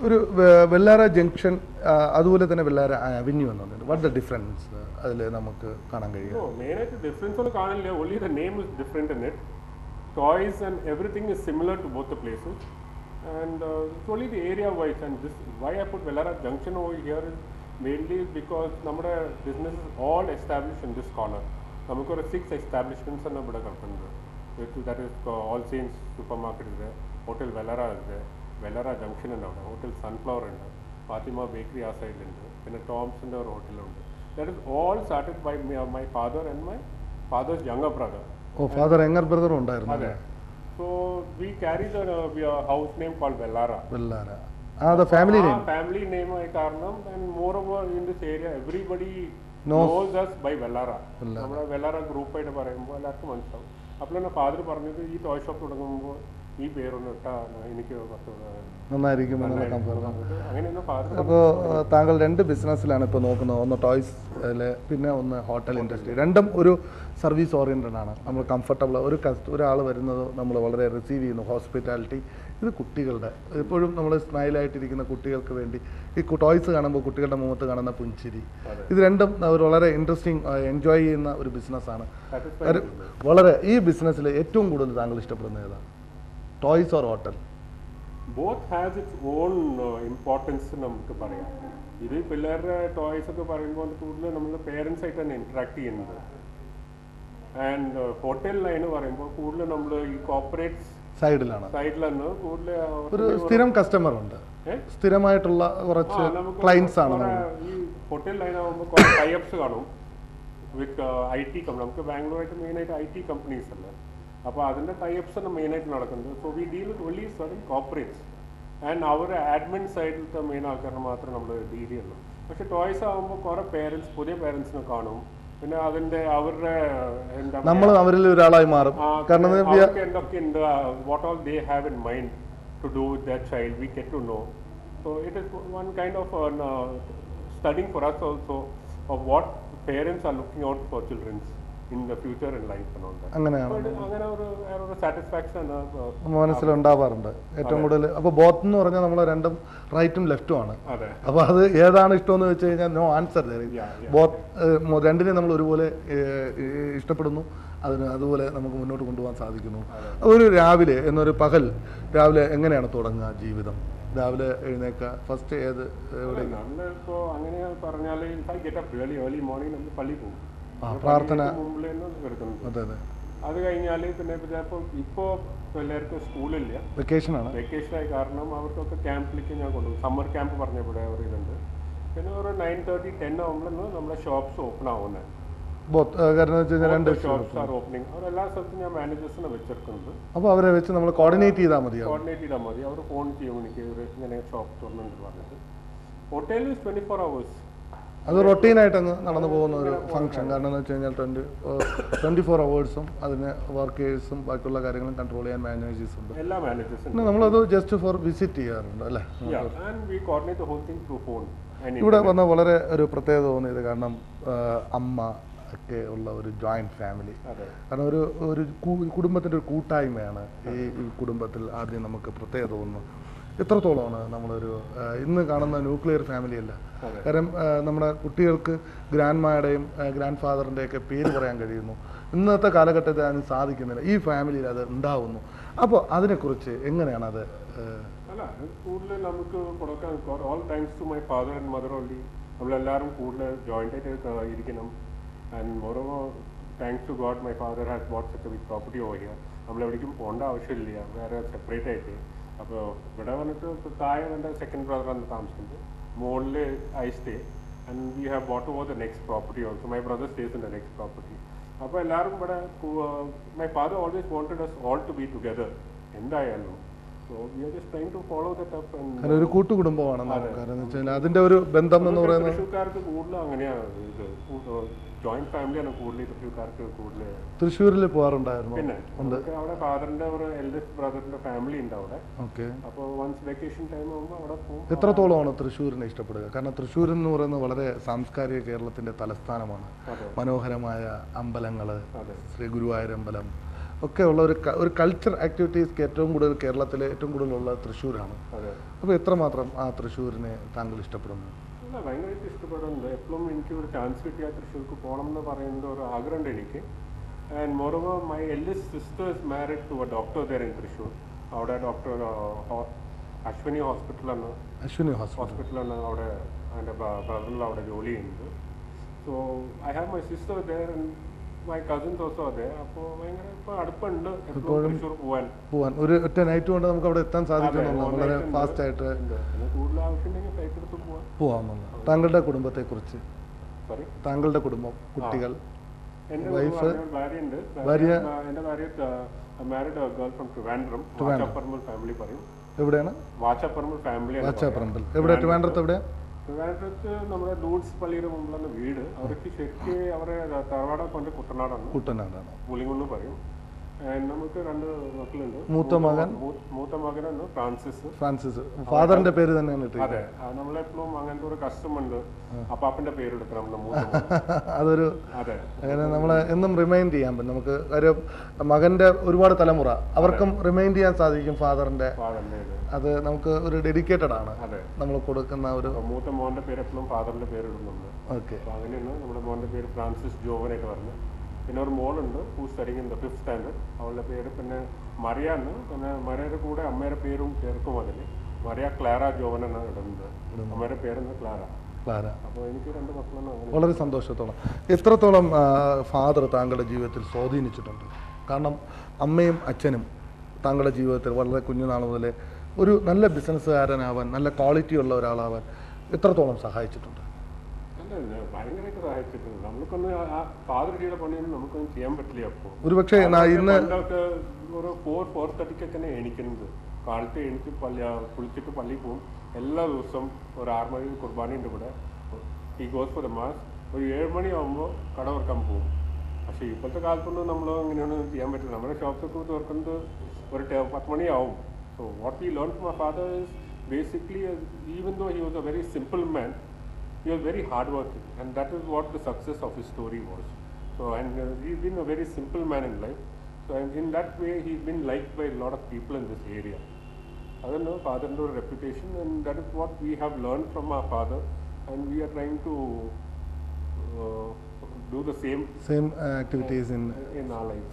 ഒരു വെള്ളാര ജംഗ്ഷൻ അതുപോലെ തന്നെ വെള്ളാര അവന്യൂ എന്നുണ്ട്. വാട്ട് ദ ഡിഫറൻസ് അതിൽ നമുക്ക് കാണാൻ കഴിയും? മെയിനായിട്ട് ഡിഫറൻസ് ഒന്നും കാണില്ല. Only the name is different in it. Toys and everything is similar to both the places. And it's only the area wise, and this why I put Vellara Junction over here is mainly because our business is all established in this corner. We have 6 establishments in the that is All Saints Supermarket is there, Hotel Vellara is there, Vellara Junction and Hotel Sunflower and Fatima Bakery outside and Tom's and our hotel. That is all started by my father and my father's younger brother. Oh, father younger brother undairunnu. So we carry the house name called Vellara. Vellara. The family name. Family name I karnam, and moreover in this area everybody knows us by Vellara. Nammude Vellara group aayittu parayumbo ellarkum manasavum. Appo father parnathu ee toy shop tudangumbo ee peronu itta enikku നന്നായിരിക്കും എന്നുള്ള compare. അപ്പോൾ താങ്കൾ 2 ബിസിനസ്സിലാണ് ഇപ്പോൾ നോക്കുന്നത്. ഒന്ന് ടോയ്സില്, പിന്നെ ഒന്ന് hotel industry. രണ്ടും ഒരു സർവീസ് ഓറിയൻറ്റഡ് ആണ്. നമ്മൾ കംഫർട്ടബിൾ ഒരാൾ വരുന്നത് നമ്മൾ വളരെ റിസീവ് ചെയ്യുന്നു. ഹോസ്പിറ്റാലിറ്റി ഇത് കുട്ടികളുടെ എപ്പോഴും നമ്മൾ സ്മൈലായിട്ടിരിക്കുന്ന കുട്ടികൾക്ക് വേണ്ടി ഈ ടോയ്സ് കാണുമ്പോൾ കുട്ടികളുടെ മുഖത്ത് കാണുന്ന പുഞ്ചിരി, ഇത് രണ്ടും ഒരു വളരെ ഇൻട്രസ്റ്റിംഗ് എൻജോയ് ചെയ്യുന്ന ഒരു ബിസിനസ്സാണ്. വളരെ ഈ ബിസിനസ്സിൽ ഏറ്റവും കൂടുതൽ താങ്കൾ ഇഷ്ടപ്പെടുന്നത് ഏതാണ്, toys or hotel? Both has its own importance നമുക്ക് പറയാം. ഇത് പിള്ളേരുടെ ടോയ്സ് ഒക്കെ പറയുമ്പോൾ കൂടുതൽ നമ്മൾ പേരൻസ് ആയിട്ടാണ് ഇന്ററാക്ട് ചെയ്യുന്നത്. ആൻഡ് ഹോട്ടൽ ലൈന് പറയുമ്പോൾ കൂടുതൽ നമ്മൾ ഈ കോർപ്പറേറ്റ് സൈഡിലാണ് കൂടുതൽ ഒരു സ്ഥിരം കസ്റ്റമർ ഉണ്ട്, സ്ഥിരമായിട്ടുള്ള കുറച്ച് ക്ലയൻസ് ആണ്. ഈ ഹോട്ടൽ ലൈൻ ആകുമ്പോൾ കുറേ ടൈപ്സ് കാണും വിത്ത് IT കമ്പനി. നമുക്ക് ബാംഗ്ലൂരായിട്ട് മെയിനായിട്ട് IT കമ്പനീസ് അല്ലേ, അപ്പോൾ അതിൻ്റെ ടൈപ്സ് ആണ് മെയിനായിട്ട് നടക്കുന്നത്. So we deal with only certain corporates and our admin സൈഡിലത്തെ മെയിൻ ആൾക്കാരെ മാത്രമേ നമ്മൾ ഡീൽ ചെയ്യുള്ളൂ. പക്ഷേ ടോയ്സ് ആകുമ്പോൾ കുറേ പേരൻസ് പുതിയ പേരൻസിനെ കാണും, പിന്നെ അതിൻ്റെ അവരുടെ എന്താ നമ്മൾ അവരിൽ ഒരാളായി മാറും. കാരണം എന്തൊക്കെ ഉണ്ട്, what all they have in mind to do with that child, we get to know. So it is one kind of studying for us also of what parents are looking out for children's in the future in life and all that. അങ്ങനെയാണ് അങ്ങനെ ഒരു satisfaction മനസ്സിലുണ്ടാവാറുണ്ട് ഏറ്റവും കൂടുതൽ. അപ്പോൾ both എന്ന് പറഞ്ഞാൽ നമ്മൾ രണ്ടും റൈറ്റും ലെഫ്റ്റും ആണ്. അപ്പോൾ അത് ഏതാണ് ഇഷ്ടമെന്ന് വെച്ച് കഴിഞ്ഞാൽ നോ ആൻസർ. ബോത്ത് രണ്ടിനെ നമ്മൾ ഒരുപോലെ ഇഷ്ടപ്പെടുന്നു, അതുപോലെ നമുക്ക് മുന്നോട്ട് കൊണ്ടുപോകാൻ സാധിക്കുന്നു. ഒരു രാവിലെ എന്നൊരു പകൽ രാവിലെ എങ്ങനെയാണ് തുടങ്ങുക ജീവിതം? രാവിലെ എഴുന്നേൽക്കുക ഫസ്റ്റ് ഇപ്പോൾ അങ്ങനെ പറഞ്ഞാൽ ഏർലി മോർണിംഗ് നമ്മൾ പള്ളി പോകും, പ്രാർത്ഥന. അതെ അതെ. അത് കഴിഞ്ഞാൽ പിന്നെ ഇപ്പോൾ എല്ലാവർക്കും സ്കൂളില്ല, വെക്കേഷനാണ്. വെക്കേഷനായി കാരണം അവർക്കൊക്കെ ക്യാമ്പിലേക്ക് ഞാൻ കൊണ്ടുപോകും. സമ്മർ ക്യാമ്പ് പറഞ്ഞപ്പോൾ ഒരു ഇതുണ്ട്. പിന്നെ ഒരു 9:30-10 ആകുമ്പോഴാണ് നമ്മുടെ ഷോപ്സ് ഓപ്പൺ ആവുന്നത്. രണ്ട് ഷോപ്സ് ആർ ഓപ്പണിംഗ്. അവർ എല്ലാ സ്ഥലത്തും ഞാൻ മാനേജേഴ്സിനെ വെച്ചെടുക്കുന്നത്. അപ്പോൾ അവരെ വെച്ച് നമ്മൾ കോർഡിനേറ്റ് ചെയ്താൽ മതി. അവർ ഫോൺ ചെയ്യും എനിക്ക് ഇങ്ങനെ ഷോപ്പ് തുറന്നുണ്ട് പറഞ്ഞിട്ട്. Hotel 24 hours. അത് റൊട്ടീനായിട്ട് അങ്ങ് നടന്നു പോകുന്ന ഒരു ഫംഗ്ഷൻ. കാരണം എന്ന് വെച്ച് കഴിഞ്ഞാൽ 24 hours അതിന് വർക്കേഴ്സും ബാക്കിയുള്ള കാര്യങ്ങളും കൺട്രോൾ ചെയ്യാൻ മാനേജേഴ്സ് ഉണ്ട്. എല്ലാ മാനേജേഴ്സും നമ്മളത് ജസ്റ്റ് ഫോർ വിസിറ്റ് ചെയ്യാറുണ്ട് അല്ലേ. ഇവിടെ വന്ന വളരെ ഒരു പ്രത്യേകത തോന്നിയത് കാരണം അമ്മ ഒക്കെ ഉള്ള ഒരു ജോയിൻറ്റ് ഫാമിലി. കാരണം ഒരു കുടുംബത്തിൻ്റെ ഒരു കൂട്ടായ്മയാണ് ഈ കുടുംബത്തിൽ ആദ്യം നമുക്ക് പ്രത്യേകത തോന്നുന്നു. എത്രത്തോളമാണ് നമ്മളൊരു ഇന്ന് കാണുന്ന ന്യൂക്ലിയർ ഫാമിലി അല്ല. കാരണം നമ്മുടെ കുട്ടികൾക്ക് ഗ്രാൻഡ്മായുടെയും ഗ്രാൻഡ് ഫാദറിൻ്റെയൊക്കെ പേര് പറയാൻ കഴിയുന്നു. ഇന്നത്തെ കാലഘട്ടത്തിൽ അതിന് സാധിക്കുന്നില്ല. ഈ ഫാമിലിയിൽ അത് ഉണ്ടാവുന്നു. അപ്പോൾ അതിനെക്കുറിച്ച് എങ്ങനെയാണ് അത്? അല്ല, കൂടുതൽ നമുക്ക് കൊടുക്കാൻ all thanks to my father and mother only. നമ്മളെല്ലാവരും കൂടുതൽ ജോയിൻ്റായിട്ട് ഇരിക്കണം. And moreover thanks to God my father has bought such a big property over here. നമ്മളെവിടേക്കും പോകേണ്ട ആവശ്യമില്ല, വേറെ സെപ്പറേറ്റ് ആയിട്ട്. അപ്പോൾ ഇവിടെ വന്നിട്ട് താഴെ എൻ്റെ സെക്കൻഡ് ബ്രദറാണ് താമസിക്കുന്നത്, മുകളിൽ I stay. And we have bought over the next property also. My brother stays in the next property. അപ്പോൾ എല്ലാവരും ഇവിടെ my father always wanted us all to be together എന്തായാലും. So we are just trying to follow that up. ഒരു കൂട്ടുകുടുംബമാണ്. കാരണം എന്ന് വെച്ചാൽ അതിൻ്റെ ഒരു ബന്ധം എന്ന് പറയുന്നത് തൃശ്ശൂർക്കാർക്ക് കൂടുതൽ അങ്ങനെയാണ്. ഇത് ജോയിന്റ് ഫാമിലിയാണ് കൂടുതൽ തൃശ്ശൂർക്കാർക്ക് കൂടുതൽ. തൃശ്ശൂരിൽ പോകാറുണ്ടായിരുന്നു. പിന്നെ അവിടെ ഫാദറിന്റെ ഒരു എൽഡസ്റ്റ് ബ്രദറിന്റെ ഫാമിലി ഉണ്ട് അവിടെ. ഓക്കെ. അപ്പോൾ വൺസ് വെക്കേഷൻ ടൈം ആകുമ്പോൾ അവിടെ പോകും. എത്രത്തോളമാണ് തൃശ്ശൂരിനെ ഇഷ്ടപ്പെടുക? കാരണം തൃശ്ശൂർ എന്ന് പറയുന്നത് വളരെ സാംസ്കാരിക കേരളത്തിന്റെ തലസ്ഥാനമാണ്. മനോഹരമായ അമ്പലങ്ങൾ, ശ്രീ ഗുരുവായൂരമ്പലം, ഒക്കെ ഉള്ള ഒരു കൾച്ചർ ആക്ടിവിറ്റീസ് ഏറ്റവും കൂടുതൽ കേരളത്തിൽ ഏറ്റവും കൂടുതലുള്ള തൃശ്ശൂരാണ്. അപ്പോൾ എത്രമാത്രം ആ തൃശ്ശൂരിനെ താങ്കൾ ഇഷ്ടപ്പെടുന്നു? അല്ല, ഭയങ്കരമായിട്ട് ഇഷ്ടപ്പെടുന്നുണ്ട്. എപ്പോഴും എനിക്ക് ഒരു ചാൻസ് കിട്ടിയാൽ തൃശ്ശൂർക്ക് പോകണം എന്ന് പറയുന്ന ഒരു ആഗ്രഹമുണ്ട് എനിക്ക്. And moreover my eldest sister is married to a doctor there in Thrissur. അവിടെ ഡോക്ടർ അശ്വിനി ഹോസ്പിറ്റലാണ്. ഹോസ്പിറ്റലാണ് അവിടെ എൻ്റെ ബ്രദറിൽ അവിടെ ജോലി ചെയ്യുന്നത്. So I have my sister there and my cousins also അതെ. അപ്പോൾ ഭയങ്കര ഇപ്പോൾ അടുപ്പുണ്ട് എപ്പോഴും തൃശ്ശൂർ പോകാൻ. ഒരു ഒറ്റ നൈറ്റ് കൊണ്ട് നമുക്ക് അവിടെ എത്താൻ സാധിക്കുന്നുള്ളൂ, വളരെ ഫാസ്റ്റ് ആയിട്ട്. കൂടുതൽ ആവശ്യമുണ്ടെങ്കിൽ ഫ്ലൈറ്റ് എടുത്ത് പോകാമെന്നുള്ളത്. താങ്കളുടെ കുടുംബത്തെക്കുറിച്ച്, താങ്കളുടെ കുടുംബം, കുട്ടികൾ, വൈഫ്, ഭാര്യ? എൻ്റെ ഭാര്യ married girl from Trivandrum, Vachaparambil family പറയും. എവിടെയാണ്? വാച്ചാപ്പറമ്പിൽ ഫാമിലി. വാച്ചാപ്പറമ്പിൽ എവിടെ? ട്രിവാൻഡ്രത്ത് എവിടെ? ട്രിവാൻഡ്രത്ത് നമ്മുടെ ഡൂഡ്സ് പള്ളിയുടെ മുമ്പിലാണ് വീട്. അവർക്ക് ശരിക്ക് അവരെ തറവാട കൊണ്ട് കുട്ടനാടാണ്. പുളിങ്കുന്ന് പറയും. നമുക്ക് 2 മക്കളുണ്ട്. മൂത്ത മകനാണ് ഫ്രാൻസിസ്. ഫാദറിന്റെ പേര് തന്നെയാണ്. അതെ, നമ്മളെപ്പോഴും അങ്ങനത്തെ ഒരു കസ്റ്റമുണ്ട്, അപ്പാപ്പന്റെ പേരെടുക്കണം. അതൊരു അങ്ങനെ നമ്മളെ എന്നും റിമൈൻഡ് ചെയ്യാൻ പറ്റും നമുക്ക്. കാര്യം മകന്റെ ഒരുപാട് തലമുറ അവർക്കും റിമൈൻഡ് ചെയ്യാൻ സാധിക്കും ഫാദറിന്റെ. അത് നമുക്ക് ഒരു ഡെഡിക്കേറ്റഡ് ആണ് നമ്മൾ കൊടുക്കുന്ന ഒരു. മൂത്ത മോന്റെ പേര് എപ്പോഴും ഫാദറിന്റെ പേരിടുന്നുണ്ട്. ഓക്കെ, അങ്ങനെയാണ് നമ്മുടെ മോന്റെ പേര് ഫ്രാൻസിസ് ജോവനായിട്ട് പറഞ്ഞു. പിന്നെ ഒരു മോളുണ്ട്, who studying in the 5th standard. അവളുടെ പേര് പിന്നെ മറിയാന്ന്. പിന്നെ മറിയയുടെ കൂടെ അമ്മയുടെ പേരും ചേർക്കും അതിൽ. മറിയ ക്ലാര ജോവൻ എന്നാണ് ഇടുന്നത്. അമ്മയുടെ പേരെന്ന് ക്ലാര. അപ്പോൾ എനിക്ക് 2 മക്കളാണ്. വളരെ സന്തോഷത്തോളം. എത്രത്തോളം ഫാദർ താങ്കളുടെ ജീവിതത്തിൽ സ്വാധീനിച്ചിട്ടുണ്ട്? കാരണം അമ്മയും അച്ഛനും താങ്കളുടെ ജീവിതത്തിൽ വളരെ കുഞ്ഞുനാൾ മുതലേ ഒരു നല്ല ബിസിനസ്സുകാരനാവാൻ, നല്ല ക്വാളിറ്റി ഉള്ള ഒരാളാവാൻ എത്രത്തോളം സഹായിച്ചിട്ടുണ്ട്? ഭയങ്കരമായിട്ട് സഹായിച്ചിട്ടുണ്ട്. നമുക്കൊന്ന് ആ ഫാദറുടെ പണിയൊന്നും നമുക്കൊന്നും ചെയ്യാൻ പറ്റില്ല. അപ്പോൾ ഒരുപക്ഷെ ഇന്ന് ഒരു 4:30 തന്നെ എണീക്കുന്നത്. കാലത്ത് എണീച്ച് കുളിച്ചിട്ട് പള്ളിയിൽ പോകും. എല്ലാ ദിവസവും ഒരു 6 മണി കുർബാനയുണ്ട് ഇവിടെ. ഈ ഗോസ് ഫോർ ദ മാസ്. ഒരു 7 മണിയാകുമ്പോൾ കട തുറക്കാൻ പോകും. പക്ഷേ ഇപ്പോഴത്തെ കാലത്തൊന്നും നമ്മൾ ഇങ്ങനെയൊന്നും ചെയ്യാൻ പറ്റില്ല. നമ്മുടെ ഷോപ്പൊക്കെ തുറക്കുന്നത് ഒരു 10 മണിയാവും. So what we learn from my father is basically, even though he was a very simple man, he was very hardworking, and that is what the success of his story was. So, and he's been a very simple man in life. So, and in that way, he's been liked by a lot of people in this area. I don't know, father no reputation, and that is what we have learned from our father, and we are trying to do the same activities in our lives.